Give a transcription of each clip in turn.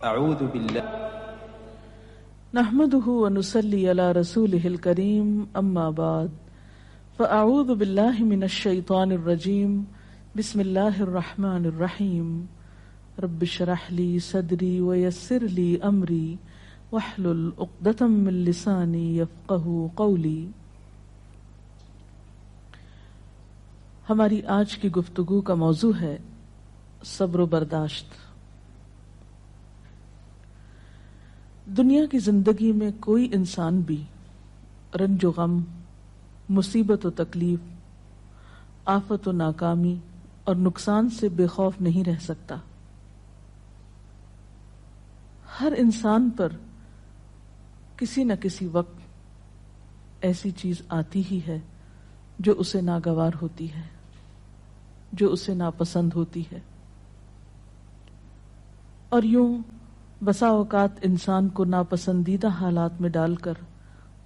اعوذ باللہ نحمده ونصلي على رسوله الكريم اما بعد فاعوذ بالله من الشيطان الرجيم بسم الله الرحمن الرحيم رب اشرح لي صدري ويسر لي امري واحلل عقدة من لساني يفقهوا قولي. ہماری آج کی گفتگو کا موضوع ہے صبر و برداشت. دنیا کی زندگی میں کوئی انسان بھی رنج و غم، مصیبت و تکلیف، آفت و ناکامی اور نقصان سے بے خوف نہیں رہ سکتا. ہر انسان پر کسی نہ کسی وقت ایسی چیز آتی ہی ہے جو اسے ناگوار ہوتی ہے، جو اسے ناپسند ہوتی ہے، اور یوں بسا اوقات انسان کو ناپسندیدہ حالات میں ڈال کر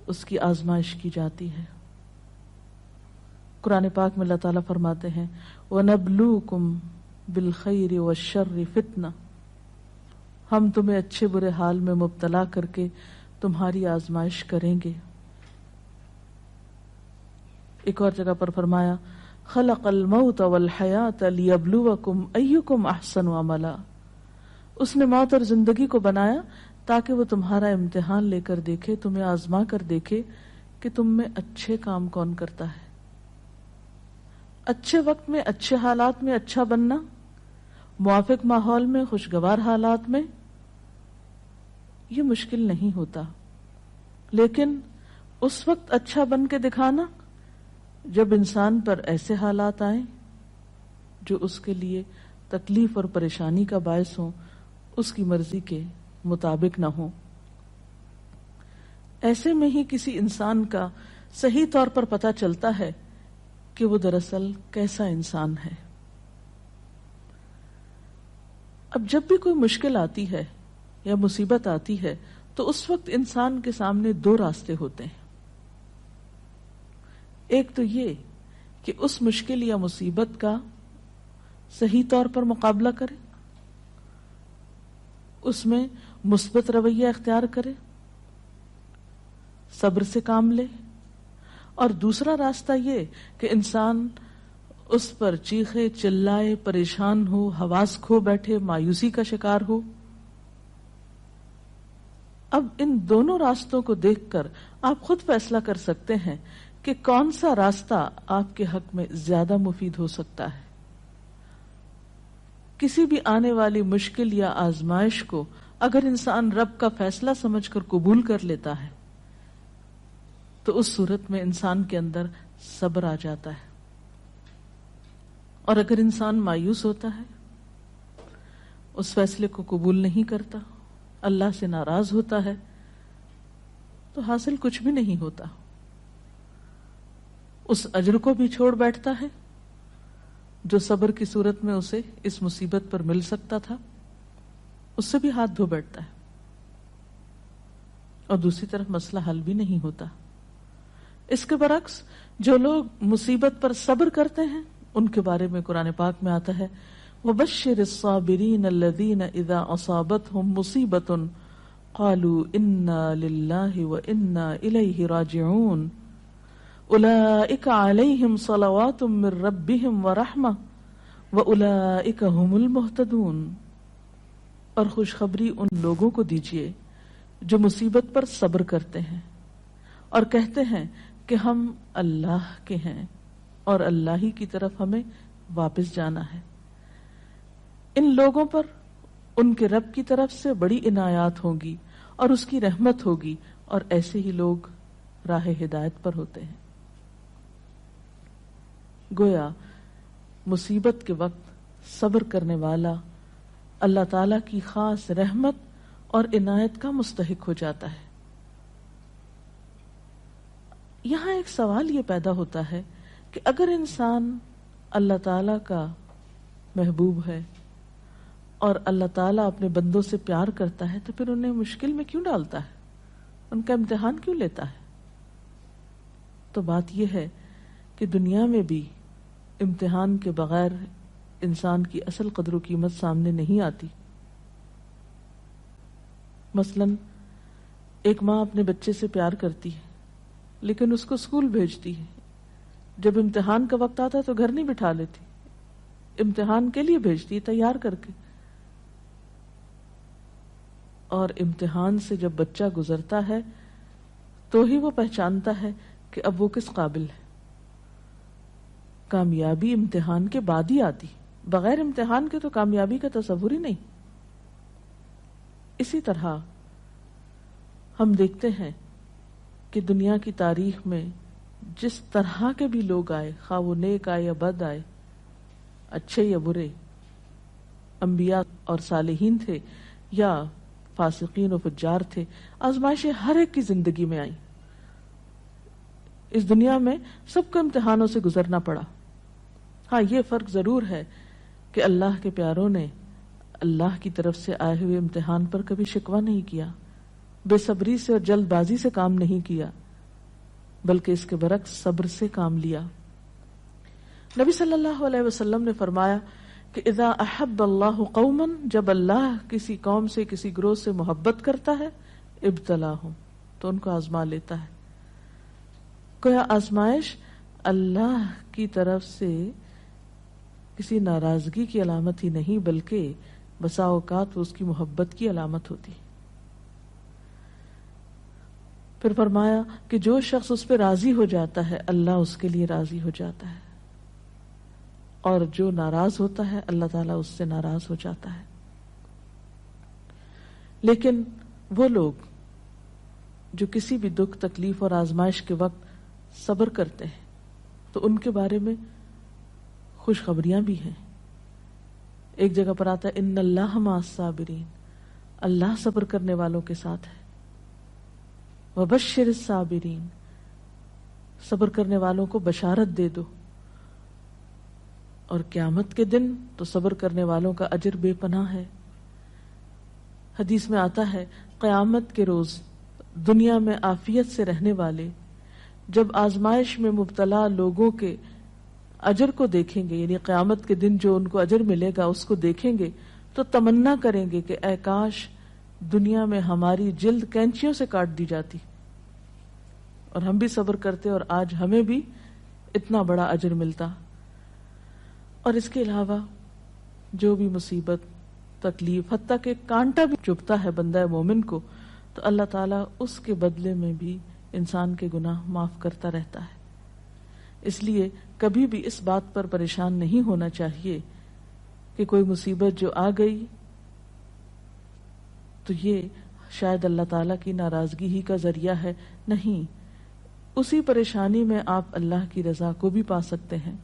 اس کی آزمائش کی جاتی ہے. قرآن پاک میں اللہ تعالیٰ فرماتے ہیں وَنَبْلُوكُمْ بِالْخَيْرِ وَالشَّرِّ فِتْنَةً، ہم تمہیں اچھے برے حال میں مبتلا کر کے تمہاری آزمائش کریں گے. ایک اور جگہ پر فرمایا خلق الموت والحیات لیبلوکم ایکم احسن عملا، اس نے موت اور زندگی کو بنایا تاکہ وہ تمہارا امتحان لے کر دیکھے، تمہیں آزما کر دیکھے کہ تم میں اچھے کام کون کرتا ہے. اچھے وقت میں، اچھے حالات میں اچھا بننا، موافق ماحول میں، خوشگوار حالات میں، یہ مشکل نہیں ہوتا. لیکن اس وقت اچھا بن کے دکھانا جب انسان پر ایسے حالات آئیں جو اس کے لیے تکلیف اور پریشانی کا باعث ہوں، اس کی مرضی کے مطابق نہ ہوں. ایسے میں ہی کسی انسان کا صحیح طور پر پتہ چلتا ہے کہ وہ دراصل کیسا انسان ہے. اب جب بھی کوئی مشکل آتی ہے یا مصیبت آتی ہے تو اس وقت انسان کے سامنے دو راستے ہوتے ہیں. ایک تو یہ کہ اس مشکل یا مصیبت کا صحیح طور پر مقابلہ کرے، اس میں مثبت رویہ اختیار کرے، صبر سے کام لے. اور دوسرا راستہ یہ کہ انسان اس پر چیخے چلائے، پریشان ہو، حواس کھو بیٹھے، مایوسی کا شکار ہو. اب ان دونوں راستوں کو دیکھ کر آپ خود فیصلہ کر سکتے ہیں کہ کون سا راستہ آپ کے حق میں زیادہ مفید ہو سکتا ہے. کسی بھی آنے والی مشکل یا آزمائش کو اگر انسان رب کا فیصلہ سمجھ کر قبول کر لیتا ہے تو اس صورت میں انسان کے اندر صبر آ جاتا ہے. اور اگر انسان مایوس ہوتا ہے، اس فیصلے کو قبول نہیں کرتا، اللہ سے ناراض ہوتا ہے، تو حاصل کچھ بھی نہیں ہوتا. اس اجر کو بھی چھوڑ بیٹھتا ہے جو صبر کی صورت میں اسے اس مصیبت پر مل سکتا تھا، اس سے بھی ہاتھ دھو بیٹھتا ہے. اور دوسری طرف مسئلہ حل بھی نہیں ہوتا. اس کے برعکس جو لوگ مصیبت پر صبر کرتے ہیں ان کے بارے میں قرآن پاک میں آتا ہے وَبَشِّرِ الصَّابِرِينَ الَّذِينَ إِذَا أَصَابَتْهُمْ مُصِيبَةٌ قَالُوا إِنَّا لِلَّهِ وَإِنَّا إِلَيْهِ رَاجِعُونَ أُولَئِكَ عَلَيْهِمْ صَلَوَاتٌ مِّن رَّبِّهِمْ وَرَحْمَةٌ وَأُولَئِكَ هُمُ الْمُهْتَدُونَ. اور خوشخبری ان لوگوں کو دیجیے جو مصیبت پر صبر کرتے ہیں اور کہتے ہیں کہ ہم اللہ کے ہیں اور اللہ ہی کی طرف ہمیں واپس جانا ہے. ان لوگوں پر ان کے رب کی طرف سے بڑی عنایات ہوں گی اور اس کی رحمت ہوگی، اور ایسے ہی لوگ راہ ہدایت پر ہوتے ہیں. گویا مصیبت کے وقت صبر کرنے والا اللہ تعالی کی خاص رحمت اور عنایت کا مستحق ہو جاتا ہے. یہاں ایک سوال یہ پیدا ہوتا ہے کہ اگر انسان اللہ تعالی کا محبوب ہے اور اللہ تعالیٰ اپنے بندوں سے پیار کرتا ہے تو پھر انہیں مشکل میں کیوں ڈالتا ہے، ان کا امتحان کیوں لیتا ہے؟ تو بات یہ ہے کہ دنیا میں بھی امتحان کے بغیر انسان کی اصل قدر و قیمت سامنے نہیں آتی. مثلاً ایک ماں اپنے بچے سے پیار کرتی ہے لیکن اس کو اسکول بھیجتی ہے، جب امتحان کا وقت آتا ہے تو گھر نہیں بٹھا لیتی، امتحان کے لیے بھیجتی ہے تیار کر کے، اور امتحان سے جب بچہ گزرتا ہے تو ہی وہ پہچانتا ہے کہ اب وہ کس قابل ہے۔ کامیابی امتحان کے بعد ہی آتی، بغیر امتحان کے تو کامیابی کا تصور ہی نہیں۔ اسی طرح ہم دیکھتے ہیں کہ دنیا کی تاریخ میں جس طرح کے بھی لوگ آئے، خواہ وہ نیک آئے یا بد آئے، اچھے یا برے، انبیاء اور صالحین تھے یا فاسقین و فجار تھے، آزمائشیں ہر ایک کی زندگی میں آئیں۔ اس دنیا میں سب کو امتحانوں سے گزرنا پڑا۔ ہاں، یہ فرق ضرور ہے کہ اللہ کے پیاروں نے اللہ کی طرف سے آئے ہوئے امتحان پر کبھی شکوہ نہیں کیا، بے صبری سے اور جلد بازی سے کام نہیں کیا، بلکہ اس کے برعکس صبر سے کام لیا۔ نبی صلی اللہ علیہ وسلم نے فرمایا کہ اذا احب اللہ قوما، جب اللہ کسی قوم سے، کسی گروہ سے محبت کرتا ہے، ابتلاہم، تو ان کو آزما لیتا ہے۔ گویا آزمائش اللہ کی طرف سے کسی ناراضگی کی علامت ہی نہیں، بلکہ بسا اوقات وہ اس کی محبت کی علامت ہوتی۔ پھر فرمایا کہ جو شخص اس پہ راضی ہو جاتا ہے اللہ اس کے لیے راضی ہو جاتا ہے، اور جو ناراض ہوتا ہے اللہ تعالیٰ اس سے ناراض ہو جاتا ہے۔ لیکن وہ لوگ جو کسی بھی دکھ، تکلیف اور آزمائش کے وقت صبر کرتے ہیں تو ان کے بارے میں خوشخبریاں بھی ہیں۔ ایک جگہ پر آتا ہے ان اللہ مع الصابرین، اللہ صبر کرنے والوں کے ساتھ ہے۔ وبشر الصابرین، صبر کرنے والوں کو بشارت دے دو، اور قیامت کے دن تو صبر کرنے والوں کا اجر بے پناہ ہے۔ حدیث میں آتا ہے قیامت کے روز دنیا میں عافیت سے رہنے والے جب آزمائش میں مبتلا لوگوں کے اجر کو دیکھیں گے، یعنی قیامت کے دن جو ان کو اجر ملے گا اس کو دیکھیں گے تو تمنا کریں گے کہ اے کاش دنیا میں ہماری جلد کینچیوں سے کاٹ دی جاتی اور ہم بھی صبر کرتے اور آج ہمیں بھی اتنا بڑا اجر ملتا۔ اور اس کے علاوہ جو بھی مصیبت، تکلیف، حتیٰ کہ کانٹا بھی چبھتا ہے بندہ مومن کو، تو اللہ تعالیٰ اس کے بدلے میں بھی انسان کے گناہ معاف کرتا رہتا ہے۔ اس لیے کبھی بھی اس بات پر پریشان نہیں ہونا چاہیے کہ کوئی مصیبت جو آ گئی تو یہ شاید اللہ تعالیٰ کی ناراضگی ہی کا ذریعہ ہے۔ نہیں، اسی پریشانی میں آپ اللہ کی رضا کو بھی پا سکتے ہیں۔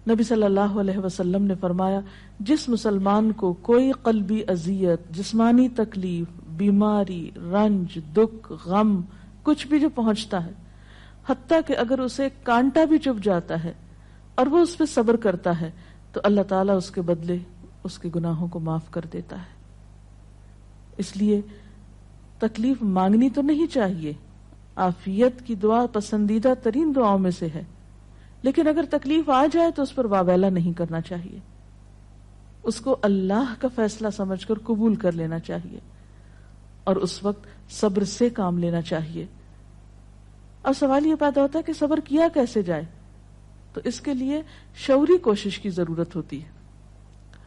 نبی صلی اللہ علیہ وسلم نے فرمایا جس مسلمان کو کوئی قلبی اذیت، جسمانی تکلیف، بیماری، رنج، دکھ، غم، کچھ بھی جو پہنچتا ہے، حتیٰ کہ اگر اسے کانٹا بھی چبھ جاتا ہے اور وہ اس پہ صبر کرتا ہے تو اللہ تعالیٰ اس کے بدلے اس کے گناہوں کو معاف کر دیتا ہے۔ اس لیے تکلیف مانگنی تو نہیں چاہیے، عافیت کی دعا پسندیدہ ترین دعاؤں میں سے ہے، لیکن اگر تکلیف آ جائے تو اس پر واویلا نہیں کرنا چاہیے، اس کو اللہ کا فیصلہ سمجھ کر قبول کر لینا چاہیے اور اس وقت صبر سے کام لینا چاہیے۔ اب سوال یہ پیدا ہوتا ہے کہ صبر کیا کیسے جائے؟ تو اس کے لیے شعوری کوشش کی ضرورت ہوتی ہے۔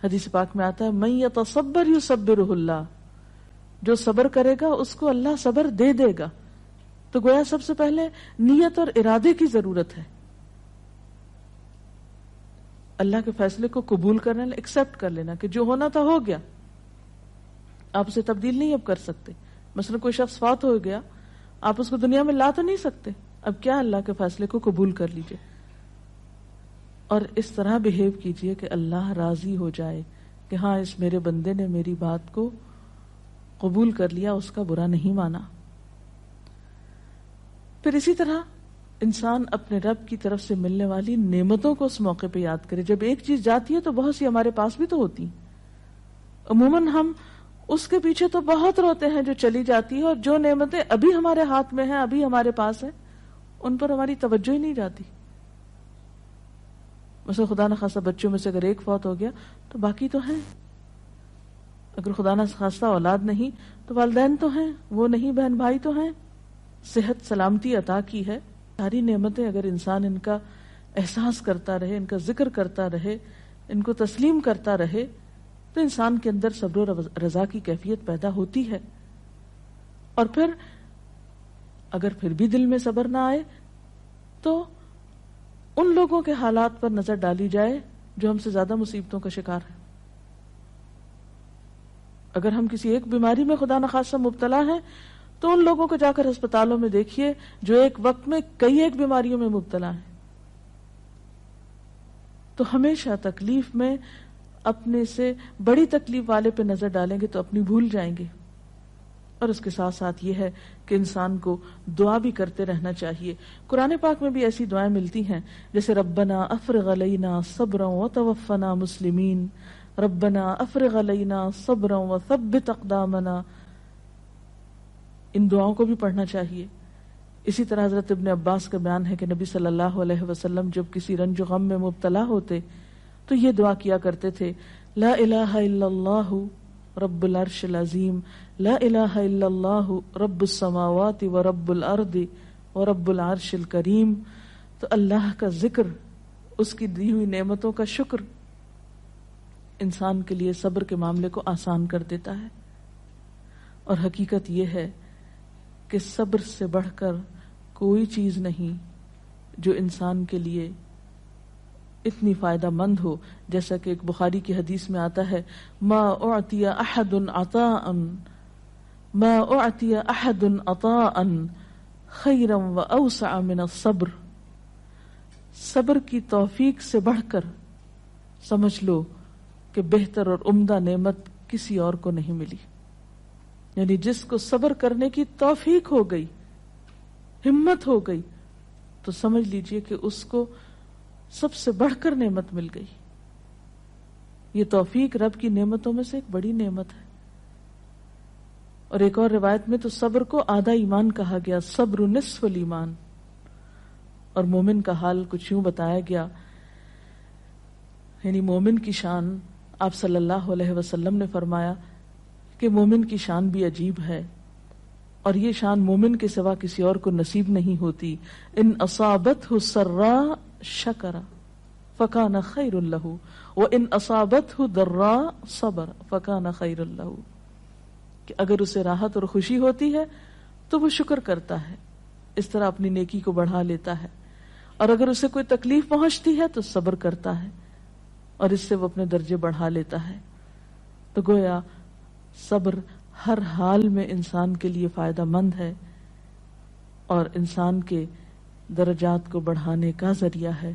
حدیث پاک میں آتا ہے من یتصبر یصبرہ اللہ، جو صبر کرے گا اس کو اللہ صبر دے دے گا۔ تو گویا سب سے پہلے نیت اور ارادے کی ضرورت ہے، اللہ کے فیصلے کو قبول کرنا، ایکسپٹ کر لینا کہ جو ہونا تھا ہو گیا، آپ اسے تبدیل نہیں اب کر سکتے۔ مثلا کوئی شخص فوت ہو گیا، آپ اس کو دنیا میں لا تو نہیں سکتے، اب کیا اللہ کے فیصلے کو قبول کر لیجئے اور اس طرح بہیو کیجئے کہ اللہ راضی ہو جائے کہ ہاں اس میرے بندے نے میری بات کو قبول کر لیا، اس کا برا نہیں مانا۔ پھر اسی طرح انسان اپنے رب کی طرف سے ملنے والی نعمتوں کو اس موقع پہ یاد کرے۔ جب ایک چیز جاتی ہے تو بہت سی ہمارے پاس بھی تو ہوتی ہیں، عموماً ہم اس کے پیچھے تو بہت روتے ہیں جو چلی جاتی ہے، اور جو نعمتیں ابھی ہمارے ہاتھ میں ہیں، ابھی ہمارے پاس ہیں، ان پر ہماری توجہ ہی نہیں جاتی۔ مثلا خدا نخواستہ بچوں میں سے اگر ایک فوت ہو گیا تو باقی تو ہیں۔ اگر خدا نہ خواستہ اولاد نہیں تو والدین تو ہیں، وہ نہیں بہن بھائی تو ہیں، صحت سلامتی عطا کی ہے، ساری نعمتیں اگر انسان ان کا احساس کرتا رہے، ان کا ذکر کرتا رہے، ان کو تسلیم کرتا رہے، تو انسان کے اندر صبر و رضا کی کیفیت پیدا ہوتی ہے. اور پھر اگر پھر بھی دل میں صبر نہ آئے تو ان لوگوں کے حالات پر نظر ڈالی جائے جو ہم سے زیادہ مصیبتوں کا شکار ہیں. اگر ہم کسی ایک بیماری میں خدا نخواستہ مبتلا ہیں تو ان لوگوں کو جا کر ہسپتالوں میں دیکھیے جو ایک وقت میں کئی ایک بیماریوں میں مبتلا ہیں. تو ہمیشہ تکلیف میں اپنے سے بڑی تکلیف والے پہ نظر ڈالیں گے تو اپنی بھول جائیں گے. اور اس کے ساتھ ساتھ یہ ہے کہ انسان کو دعا بھی کرتے رہنا چاہیے. قرآن پاک میں بھی ایسی دعائیں ملتی ہیں جیسے ربنا افرغ علینا صبرا وتوفنا مسلمین، ربنا افرغ علینا صبرا وثبت اقدامنا. ان دعاؤں کو بھی پڑھنا چاہیے. اسی طرح حضرت ابن عباس کا بیان ہے کہ نبی صلی اللہ علیہ وسلم جب کسی رنج و غم میں مبتلا ہوتے تو یہ دعا کیا کرتے تھے، لا الہ الا اللہ رب العرش العظیم، لا الہ الا اللہ رب السماوات و رب الارض و رب العرش الکریم. تو اللہ کا ذکر، اس کی دی ہوئی نعمتوں کا شکر انسان کے لیے صبر کے معاملے کو آسان کر دیتا ہے. اور حقیقت یہ ہے کہ صبر سے بڑھ کر کوئی چیز نہیں جو انسان کے لیے اتنی فائدہ مند ہو. جیسا کہ ایک بخاری کی حدیث میں آتا ہے، ما اعطی احد عطاء ما اعطی احد عطاء خیرا واوسع من الصبر. صبر کی توفیق سے بڑھ کر سمجھ لو کہ بہتر اور عمدہ نعمت کسی اور کو نہیں ملی. یعنی جس کو صبر کرنے کی توفیق ہو گئی، ہمت ہو گئی، تو سمجھ لیجئے کہ اس کو سب سے بڑھ کر نعمت مل گئی. یہ توفیق رب کی نعمتوں میں سے ایک بڑی نعمت ہے. اور ایک اور روایت میں تو صبر کو آدھا ایمان کہا گیا، صبر نصف الایمان. اور مومن کا حال کچھ یوں بتایا گیا، یعنی مومن کی شان آپ صلی اللہ علیہ وسلم نے فرمایا کہ مومن کی شان بھی عجیب ہے، اور یہ شان مومن کے سوا کسی اور کو نصیب نہیں ہوتی. ان اصابتہ سراء شکر فکان خیر لہ وان اصابتہ ضراء صبر فکان خیر لہ. کہ اگر اسے راحت اور خوشی ہوتی ہے تو وہ شکر کرتا ہے، اس طرح اپنی نیکی کو بڑھا لیتا ہے. اور اگر اسے کوئی تکلیف پہنچتی ہے تو صبر کرتا ہے، اور اس سے وہ اپنے درجے بڑھا لیتا ہے. تو گویا صبر ہر حال میں انسان کے لیے فائدہ مند ہے اور انسان کے درجات کو بڑھانے کا ذریعہ ہے.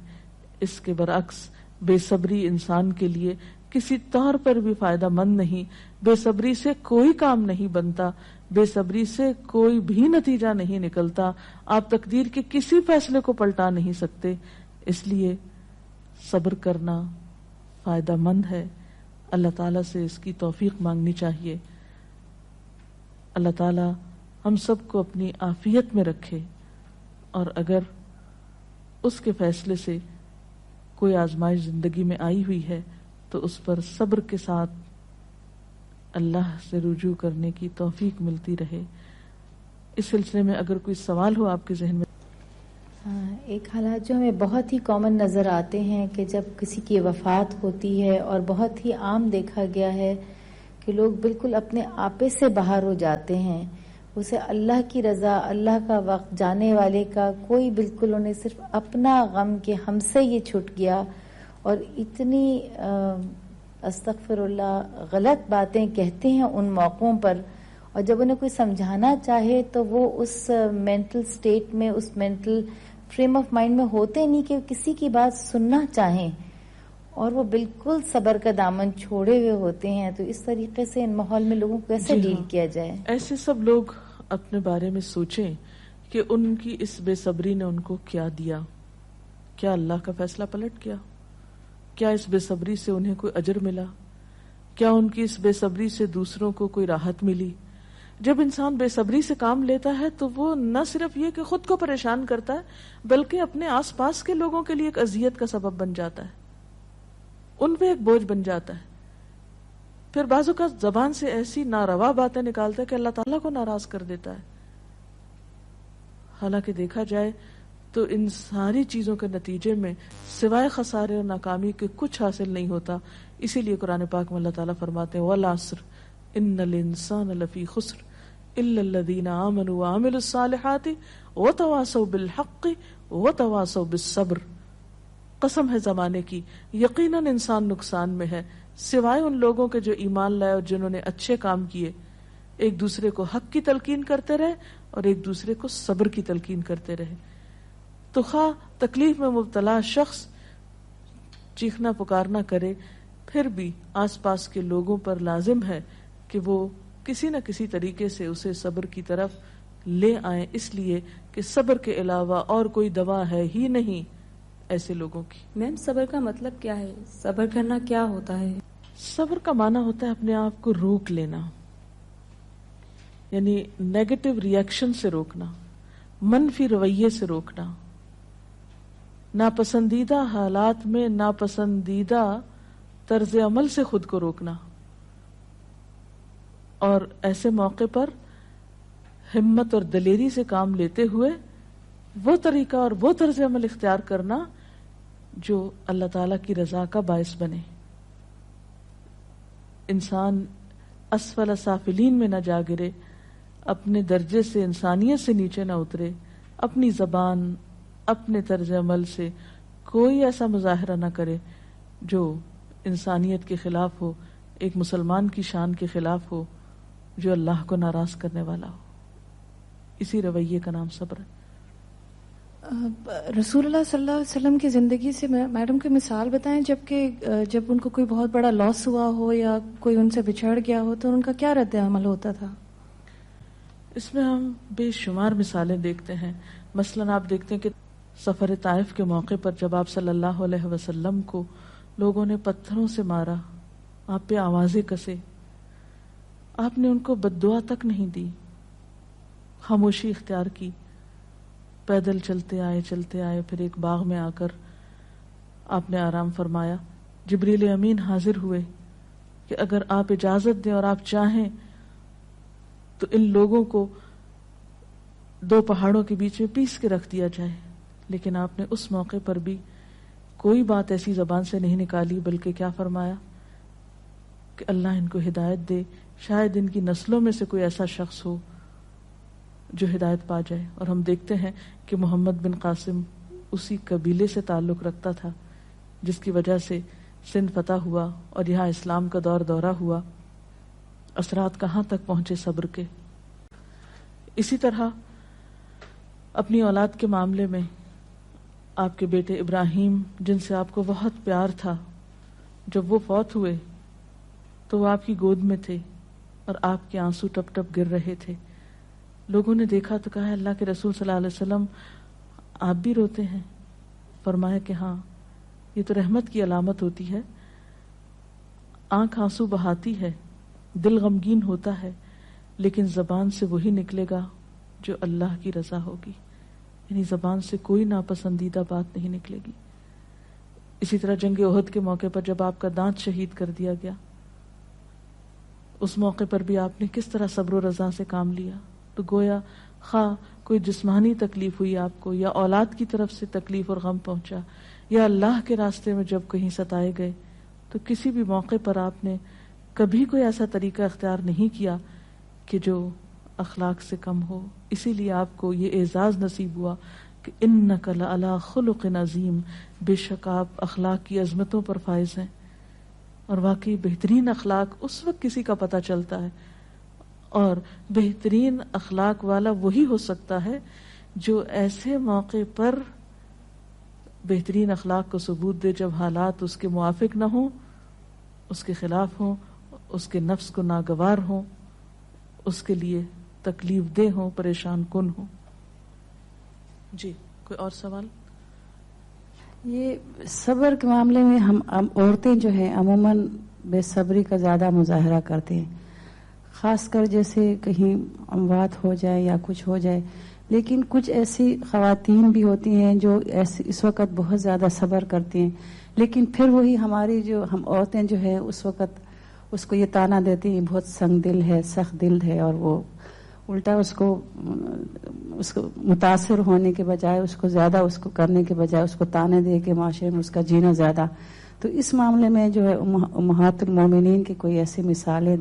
اس کے برعکس بے صبری انسان کے لیے کسی طور پر بھی فائدہ مند نہیں. بے صبری سے کوئی کام نہیں بنتا، بے صبری سے کوئی بھی نتیجہ نہیں نکلتا. آپ تقدیر کے کسی فیصلے کو پلٹا نہیں سکتے. اس لیے صبر کرنا فائدہ مند ہے. اللہ تعالیٰ سے اس کی توفیق مانگنی چاہیے. اللہ تعالیٰ ہم سب کو اپنی عافیت میں رکھے، اور اگر اس کے فیصلے سے کوئی آزمائش زندگی میں آئی ہوئی ہے تو اس پر صبر کے ساتھ اللہ سے رجوع کرنے کی توفیق ملتی رہے. اس سلسلے میں اگر کوئی سوال ہو آپ کے ذہن میں. ایک حالات جو ہمیں بہت ہی کامن نظر آتے ہیں کہ جب کسی کی وفات ہوتی ہے، اور بہت ہی عام دیکھا گیا ہے کہ لوگ بالکل اپنے آپے سے باہر ہو جاتے ہیں. اسے اللہ کی رضا، اللہ کا وقت، جانے والے کا کوئی بالکل انہیں صرف اپنا غم کہ ہم سے یہ چھٹ گیا، اور اتنی استغفر اللہ غلط باتیں کہتے ہیں ان موقعوں پر. اور جب انہیں کوئی سمجھانا چاہے تو وہ اس مینٹل سٹیٹ میں، اس مینٹل فریم آف مائنڈ میں ہوتے نہیں کہ کسی کی بات سننا چاہیں، اور وہ بالکل صبر کا دامن چھوڑے ہوئے ہوتے ہیں. تو اس طریقے سے ان ماحول میں لوگوں کو کیسے ڈیل کیا جائے؟ ایسے سب لوگ اپنے بارے میں سوچیں کہ ان کی اس بے صبری نے ان کو کیا دیا. کیا اللہ کا فیصلہ پلٹ گیا؟ کیا اس بے صبری سے انہیں کوئی اجر ملا؟ کیا ان کی اس بے صبری سے دوسروں کو کوئی راحت ملی؟ جب انسان بے صبری سے کام لیتا ہے تو وہ نہ صرف یہ کہ خود کو پریشان کرتا ہے بلکہ اپنے آس پاس کے لوگوں کے لیے ایک اذیت کا سبب بن جاتا ہے، ان پہ ایک بوجھ بن جاتا ہے. پھر بعض اوقات زبان سے ایسی ناروا باتیں نکالتا ہے کہ اللہ تعالیٰ کو ناراض کر دیتا ہے. حالانکہ دیکھا جائے تو ان ساری چیزوں کے نتیجے میں سوائے خسارے اور ناکامی کے کچھ حاصل نہیں ہوتا. اسی لیے قرآن پاک میں اللہ تعالیٰ فرماتے ہیں وَالْعَصْرِ إِنَّ الْإِنسَانَ لَفِي خُسْرٍ إِلَّا الَّذِينَ آمَنُوا وَعَمِلُوا الصَّالِحَاتِ وَتَوَاصَوْا بِالْحَقِّ وَتَوَاصَوْا بِالصَّبْرِ. قسم ہے زمانے کی، یقیناً انسان نقصان میں ہے سوائے ان لوگوں کے جو ایمان لائے اور جنہوں نے اچھے کام کیے، ایک دوسرے کو حق کی تلقین کرتے رہے اور ایک دوسرے کو صبر کی تلقین کرتے رہے. تو خواہ تکلیف میں مبتلا شخص چیخنا پکارنا کرے، پھر بھی آس پاس کے لوگوں پر لازم ہے کہ وہ کسی نہ کسی طریقے سے اسے صبر کی طرف لے آئیں، اس لیے کہ صبر کے علاوہ اور کوئی دوا ہے ہی نہیں ایسے لوگوں کی. میم صبر کا مطلب کیا ہے؟ صبر کرنا کیا ہوتا ہے؟ صبر کا معنی ہوتا ہے اپنے آپ کو روک لینا، یعنی نیگیٹو ریئیکشن سے روکنا، منفی رویے سے روکنا، ناپسندیدہ حالات میں ناپسندیدہ طرز عمل سے خود کو روکنا، اور ایسے موقع پر ہمت اور دلیری سے کام لیتے ہوئے وہ طریقہ اور وہ طرز عمل اختیار کرنا جو اللہ تعالی کی رضا کا باعث بنے. انسان اسفل سافلین میں نہ جا گرے، اپنے درجے سے انسانیت سے نیچے نہ اترے، اپنی زبان اپنے طرز عمل سے کوئی ایسا مظاہرہ نہ کرے جو انسانیت کے خلاف ہو، ایک مسلمان کی شان کے خلاف ہو، جو اللہ کو ناراض کرنے والا ہو. اسی رویے کا نام صبر ہے. رسول اللہ صلی اللہ علیہ وسلم کی زندگی سے میڈم کی مثال بتائیں جب ان کو کوئی بہت بڑا لاس ہوا ہو یا کوئی ان سے بچھڑ گیا ہو تو ان کا کیا رد عمل ہوتا تھا؟ اس میں ہم بے شمار مثالیں دیکھتے ہیں. مثلا آپ دیکھتے ہیں کہ سفر طائف کے موقع پر جب آپ صلی اللہ علیہ وسلم کو لوگوں نے پتھروں سے مارا، آپ پہ آوازیں کسے، آپ نے ان کو بد دعا تک نہیں دی، خاموشی اختیار کی، پیدل چلتے آئے پھر ایک باغ میں آ کر آپ نے آرام فرمایا. جبریل امین حاضر ہوئے کہ اگر آپ اجازت دیں اور آپ چاہیں تو ان لوگوں کو دو پہاڑوں کے بیچ میں پیس کے رکھ دیا جائے. لیکن آپ نے اس موقع پر بھی کوئی بات ایسی زبان سے نہیں نکالی، بلکہ کیا فرمایا کہ اللہ ان کو ہدایت دے، شاید ان کی نسلوں میں سے کوئی ایسا شخص ہو جو ہدایت پا جائے. اور ہم دیکھتے ہیں کہ محمد بن قاسم اسی قبیلے سے تعلق رکھتا تھا جس کی وجہ سے سندھ فتح ہوا اور یہاں اسلام کا دورہ ہوا. اثرات کہاں تک پہنچے صبر کے. اسی طرح اپنی اولاد کے معاملے میں آپ کے بیٹے ابراہیم، جن سے آپ کو بہت پیار تھا، جب وہ فوت ہوئے تو وہ آپ کی گود میں تھے اور آپ کے آنسو ٹپ ٹپ گر رہے تھے. لوگوں نے دیکھا تو کہا اللہ کے رسول صلی اللہ علیہ وسلم آپ بھی روتے ہیں؟ فرمایا کہ ہاں، یہ تو رحمت کی علامت ہوتی ہے. آنکھ آنسو بہاتی ہے، دل غمگین ہوتا ہے، لیکن زبان سے وہی نکلے گا جو اللہ کی رضا ہوگی، یعنی زبان سے کوئی ناپسندیدہ بات نہیں نکلے گی. اسی طرح جنگ احد کے موقع پر جب آپ کا دانت شہید کر دیا گیا، اس موقع پر بھی آپ نے کس طرح صبر و رضا سے کام لیا. تو گویا خواہ کوئی جسمانی تکلیف ہوئی آپ کو، یا اولاد کی طرف سے تکلیف اور غم پہنچا، یا اللہ کے راستے میں جب کہیں ستائے گئے، تو کسی بھی موقع پر آپ نے کبھی کوئی ایسا طریقہ اختیار نہیں کیا کہ جو اخلاق سے کم ہو. اسی لیے آپ کو یہ اعزاز نصیب ہوا کہ انک لعلی خلق عظیم، بے شک آپ اخلاق کی عظمتوں پر فائز ہیں. اور واقعی بہترین اخلاق اس وقت کسی کا پتہ چلتا ہے، اور بہترین اخلاق والا وہی ہو سکتا ہے جو ایسے موقع پر بہترین اخلاق کو ثبوت دے جب حالات اس کے موافق نہ ہوں، اس کے خلاف ہوں، اس کے نفس کو ناگوار ہوں، اس کے لیے تکلیف دہ ہوں، پریشان کن ہوں. جی کوئی اور سوال؟ یہ صبر کے معاملے میں ہم عورتیں جو ہیں عموماً بے صبری کا زیادہ مظاہرہ کرتے ہیں، خاص کر جیسے کہیں اموات ہو جائے یا کچھ ہو جائے. لیکن کچھ ایسی خواتین بھی ہوتی ہیں جو اس وقت بہت زیادہ صبر کرتی ہیں، لیکن پھر وہی ہماری جو ہم عورتیں جو ہے اس وقت اس کو یہ تانا دیتی ہیں بہت سنگ دل ہے، سخت دل ہے، اور وہ الٹا اس کو متاثر ہونے کے بجائے، اس کو زیادہ اس کو کرنے کے بجائے اس کو تانے دے کے معاشرے میں اس کا جینا زیادہ. تو اس معاملے میں جو ہے امہات المومنین کی کوئی ایسی مثالیں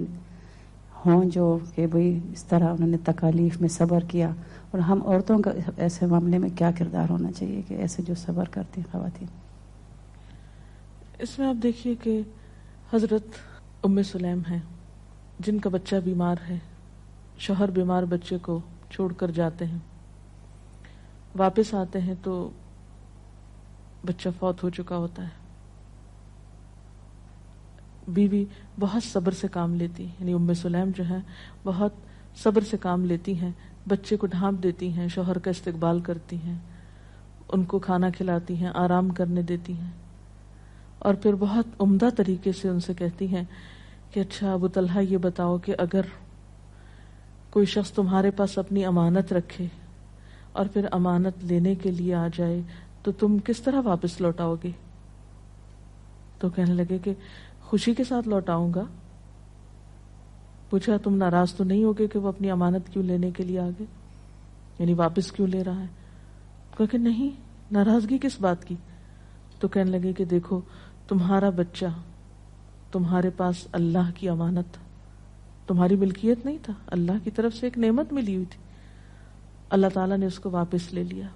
ہوں جو کہ بھئی اس طرح انہوں نے تکالیف میں صبر کیا، اور ہم عورتوں کا ایسے معاملے میں کیا کردار ہونا چاہیے کہ ایسے جو صبر کرتی ہیں خواتین؟ اس میں آپ دیکھیے کہ حضرت ام سلیم ہیں جن کا بچہ بیمار ہے، شوہر بیمار بچے کو چھوڑ کر جاتے ہیں، واپس آتے ہیں تو بچہ فوت ہو چکا ہوتا ہے. بیوی بہت صبر سے کام لیتی، یعنی ام سلیم جو ہے بہت صبر سے کام لیتی ہیں، بچے کو ڈھانپ دیتی ہیں، شوہر کا استقبال کرتی ہیں، ان کو کھانا کھلاتی ہیں، آرام کرنے دیتی ہیں، اور پھر بہت عمدہ طریقے سے ان سے کہتی ہیں کہ اچھا ابو طلحہ یہ بتاؤ کہ اگر کوئی شخص تمہارے پاس اپنی امانت رکھے اور پھر امانت لینے کے لیے آ جائے تو تم کس طرح واپس لوٹاؤ گے؟ تو کہنے لگے کہ خوشی کے ساتھ لوٹاؤں گا. پوچھا تم ناراض تو نہیں ہوگے کہ وہ اپنی امانت کیوں لینے کے لیے آگے، یعنی واپس کیوں لے رہا ہے؟ کہا کہ نہیں، ناراضگی کس بات کی؟ تو کہنے لگے کہ دیکھو تمہارا بچہ تمہارے پاس اللہ کی امانت، تمہاری ملکیت نہیں تھا، اللہ کی طرف سے ایک نعمت ملی ہوئی تھی، اللہ تعالیٰ نے اس کو واپس لے لیا.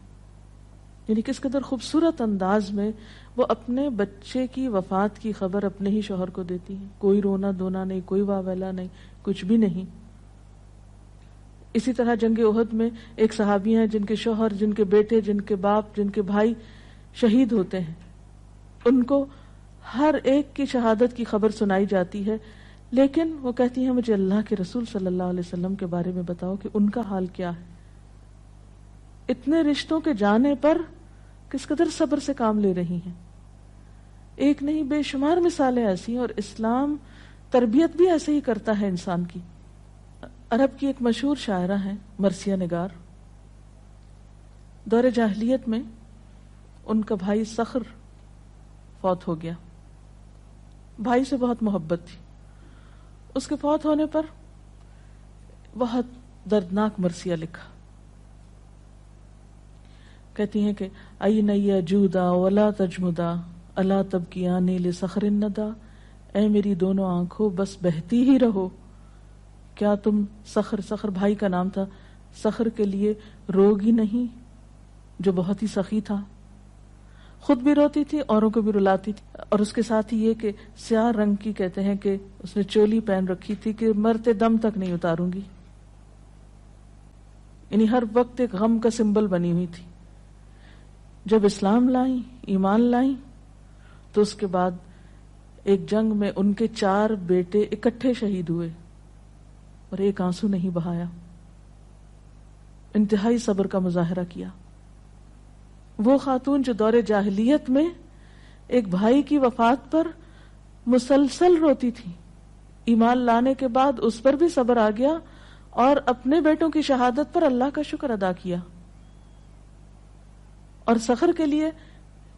یعنی کس قدر خوبصورت انداز میں وہ اپنے بچے کی وفات کی خبر اپنے ہی شوہر کو دیتی ہیں، کوئی رونا دھونا نہیں، کوئی واویلا نہیں، کچھ بھی نہیں. اسی طرح جنگ احد میں ایک صحابی ہیں جن کے شوہر، جن کے بیٹے، جن کے باپ، جن کے بھائی شہید ہوتے ہیں، ان کو ہر ایک کی شہادت کی خبر سنائی جاتی ہے، لیکن وہ کہتی ہیں مجھے اللہ کے رسول صلی اللہ علیہ وسلم کے بارے میں بتاؤ کہ ان کا حال کیا ہے. اتنے رشتوں کے جانے پر کس قدر صبر سے کام لے رہی ہیں. ایک نہیں بے شمار مثالیں ایسی ہیں، اور اسلام تربیت بھی ایسے ہی کرتا ہے انسان کی. عرب کی ایک مشہور شاعرہ ہیں مرثیہ نگار. دور جاہلیت میں ان کا بھائی صخر فوت ہو گیا. بھائی سے بہت محبت تھی. اس کے فوت ہونے پر بہت دردناک مرثیہ لکھا. کہتی ہیں کہ این یجودا ولا تجمدا الا تبکیانی لصخر الندى، اے میری دونوں آنکھوں بس بہتی ہی رہو، کیا تم صخر بھائی کا نام تھا، صخر کے لیے روگ ہی نہیں جو بہت ہی سخی تھا، خود بھی روتی تھی، اوروں کو بھی رلاتی تھی. اور اس کے ساتھ ہی یہ کہ سیاہ رنگ کی کہتے ہیں کہ اس نے چولی پہن رکھی تھی کہ مرتے دم تک نہیں اتاروں گی، یعنی ہر وقت ایک غم کا سمبل بنی ہوئی تھی. جب اسلام لائیں، ایمان لائیں، تو اس کے بعد ایک جنگ میں ان کے 4 بیٹے اکٹھے شہید ہوئے اور ایک آنسو نہیں بہایا. انتہائی صبر کا مظاہرہ کیا. وہ خاتون جو دور جاہلیت میں ایک بھائی کی وفات پر مسلسل روتی تھی، ایمان لانے کے بعد اس پر بھی صبر آ گیا اور اپنے بیٹوں کی شہادت پر اللہ کا شکر ادا کیا. اور صخر کے لیے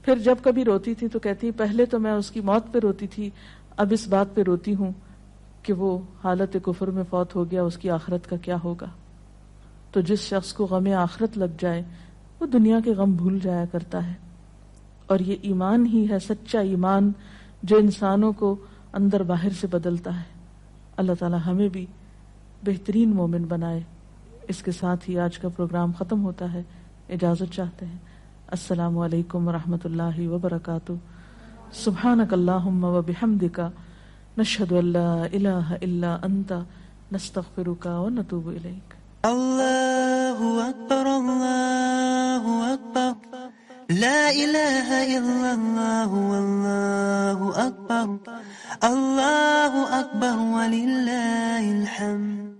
پھر جب کبھی روتی تھی تو کہتی پہلے تو میں اس کی موت پہ روتی تھی، اب اس بات پہ روتی ہوں کہ وہ حالت کفر میں فوت ہو گیا، اس کی آخرت کا کیا ہوگا. تو جس شخص کو غم آخرت لگ جائے وہ دنیا کے غم بھول جایا کرتا ہے. اور یہ ایمان ہی ہے، سچا ایمان، جو انسانوں کو اندر باہر سے بدلتا ہے. اللہ تعالی ہمیں بھی بہترین مومن بنائے. اس کے ساتھ ہی آج کا پروگرام ختم ہوتا ہے. اجازت چاہتے ہیں. السلام علیکم ورحمۃ اللہ وبرکاتہ. سبحانک اللہم وبحمدک، نشہد ان لا الہ الا انت، نستغفرک ونتوب الیک. اللہ اکبر اللہ اکبر، لا الہ الا اللہ واللہ اکبر، اللہ اکبر وللہ الحمد.